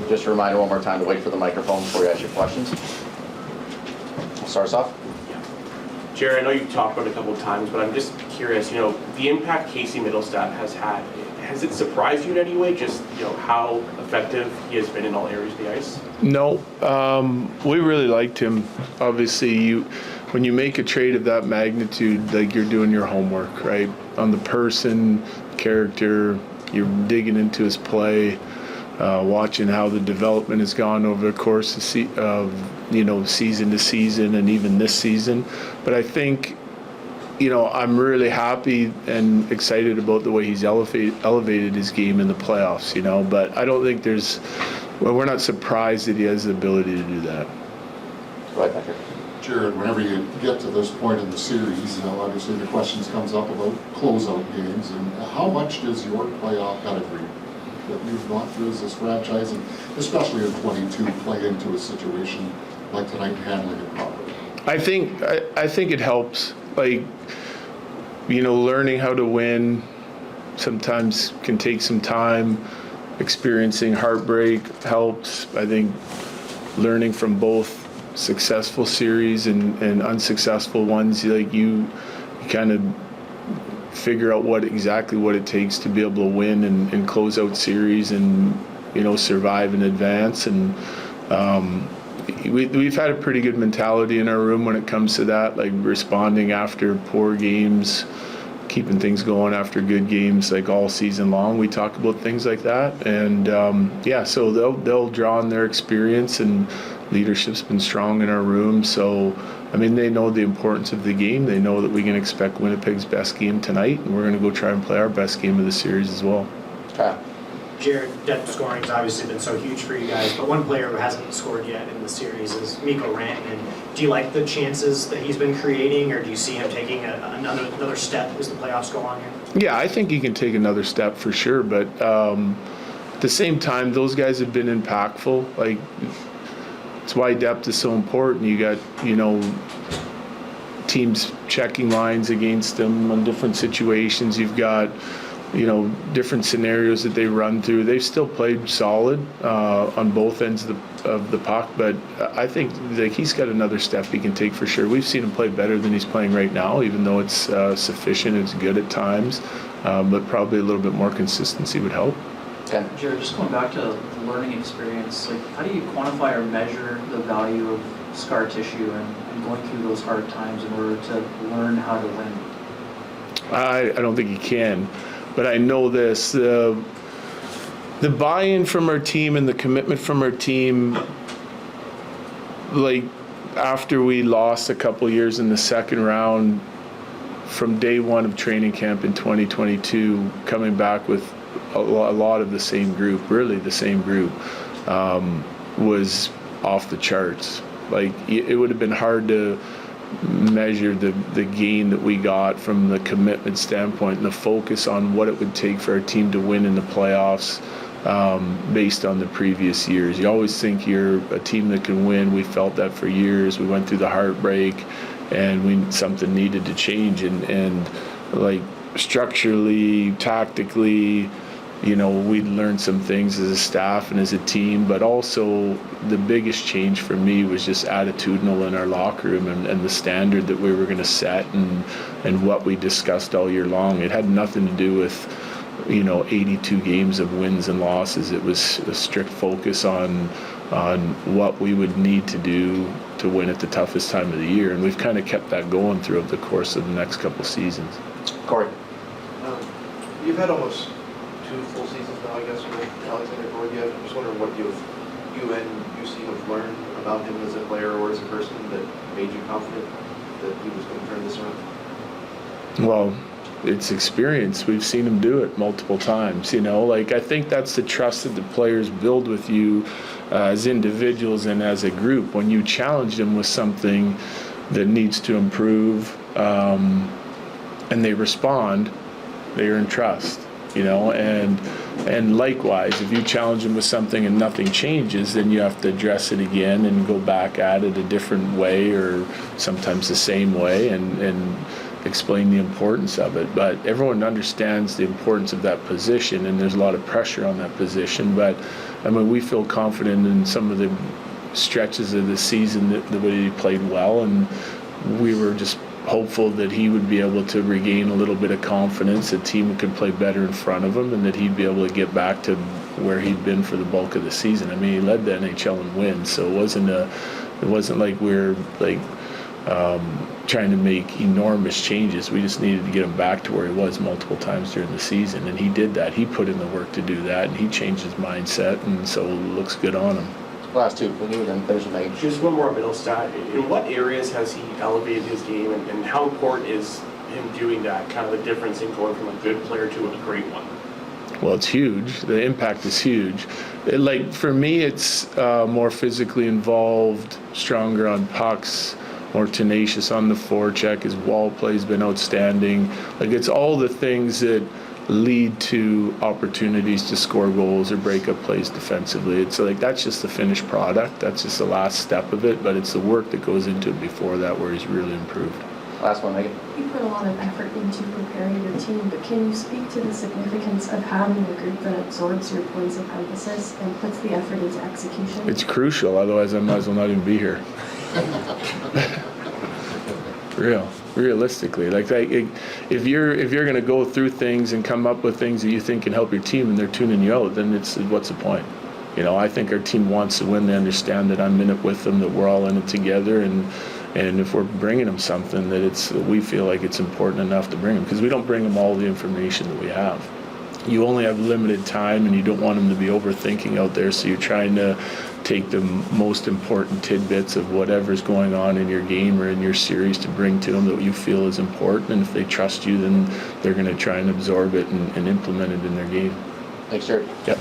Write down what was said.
Just a reminder one more time to wait for the microphone before you ask your questions. Start us off. Jared, I know you've talked about it a couple of times, but I'm just curious, the impact Casey Mittelstadt has it surprised you in any way, just, how effective he has been in all areas of the ice? No, we really liked him. Obviously, when you make a trade of that magnitude, like, you're doing your homework, right? On the person, character, you're digging into his play, watching how the development has gone over the course of season to season and even this season. But I think, I'm really happy and excited about the way he's elevated his game in the playoffs, but I don't think we're not surprised that he has the ability to do that. Right back here. Jared, whenever you get to this point in the series, obviously the questions comes up about closeout games, and how much does your playoff pedigree that you've gone through as this franchise, and especially in 22, play into a situation like tonight, handling it properly? I think it helps. Like, learning how to win sometimes can take some time. Experiencing heartbreak helps. I think learning from both successful series and unsuccessful ones, like, you kind of figure out what it takes to be able to win and close out series and survive in advance. And we've had a pretty good mentality in our room when it comes to that, like responding after poor games, keeping things going after good games, like all season long. We talk about things like that, and so they'll draw on their experience, and leadership's been strong in our room. So they know the importance of the game. They know that we can expect Winnipeg's best game tonight, and we're going to go try and play our best game of the series as well. Okay. Jared, depth scoring has obviously been so huge for you guys, but one player who hasn't scored yet in the series is Mikko Rantanen. Do you like the chances that he's been creating, or do you see him taking another step as the playoffs go on here? Yeah, I think he can take another step for sure, but at the same time, those guys have been impactful. Like, it's why depth is so important. You got, teams checking lines against them on different situations. You've got, different scenarios that they run through. They've still played solid on both ends of the puck, but I think he's got another step he can take for sure. We've seen him play better than he's playing right now, even though it's sufficient, it's good at times, but probably a little bit more consistency would help. Okay. Jared, just going back to the learning experience, like, how do you quantify or measure the value of scar tissue and going through those hard times in order to learn how to win? I don't think you can. But I know this, the buy-in from our team and the commitment from our team, like, after we lost a couple years in the second round, from day one of training camp in 2022, coming back with a lot of the same group, really the same group, was off the charts. Like, it would have been hard to measure the gain that we got from the commitment standpoint and the focus on what it would take for our team to win in the playoffs, based on the previous years. You always think you're a team that can win. We felt that for years. We went through the heartbreak, and something needed to change, and like, structurally, tactically, we learned some things as a staff and as a team, but also the biggest change for me was just attitudinal in our locker room and the standard that we were going to set and what we discussed all year long. It had nothing to do with 82 games of wins and losses. It was a strict focus on what we would need to do to win at the toughest time of the year, and we've kind of kept that going throughout the course of the next couple seasons. Corey. You've had almost 2 full seasons now, I guess, with Alexander Gorgiev. I'm just wondering what you and UC have learned about him as a player or as a person that made you confident that he was going to turn this around? Well, it's experience. We've seen him do it multiple times. I think that's the trust that the players build with you as individuals and as a group. When you challenge them with something that needs to improve, and they respond, they earn trust. And likewise, if you challenge them with something and nothing changes, then you have to address it again and go back at it a different way, or sometimes the same way, and explain the importance of it. But everyone understands the importance of that position, and there's a lot of pressure on that position. But I mean, we feel confident in some of the stretches of the season that he played well, and we were just hopeful that he would be able to regain a little bit of confidence, the team could play better in front of him, and that he'd be able to get back to where he'd been for the bulk of the season. I mean, he led the NHL in wins, so it wasn't like we're like trying to make enormous changes. We just needed to get him back to where he was multiple times during the season, and he did that. He put in the work to do that, and he changed his mindset, and so it looks good on him. Last two, when you were done, there's a Megan. Just one more Mittelstadt. In what areas has he elevated his game, and how important is him doing that, kind of the difference in going from a good player to a great one? Well, it's huge. The impact is huge. Like, for me, it's more physically involved, stronger on pucks, more tenacious on the forecheck. His wall play's been outstanding. Like, it's all the things that lead to opportunities to score goals or break up plays defensively. It's like, that's just the finished product. That's just the last step of it, but it's the work that goes into it before that where he's really improved. Last one, Megan. You put a lot of effort into preparing your team, but can you speak to the significance of having a group that absorbs your points of emphasis and puts the effort into execution? It's crucial, otherwise I might as well not even be here. Realistically, like if you're going to go through things and come up with things that you think can help your team and they're tuning you out, then what's the point? You know, I think our team wants to win. They understand that I'm in it with them, that we're all in it together, and if we're bringing them something, that we feel like it's important enough to bring them, because we don't bring them all the information that we have. You only have limited time, and you don't want them to be overthinking out there, so you're trying to take the most important tidbits of whatever's going on in your game or in your series to bring to them that you feel is important, and if they trust you, then they're going to try and absorb it and implement it in their game. Thanks, Jared. Yep.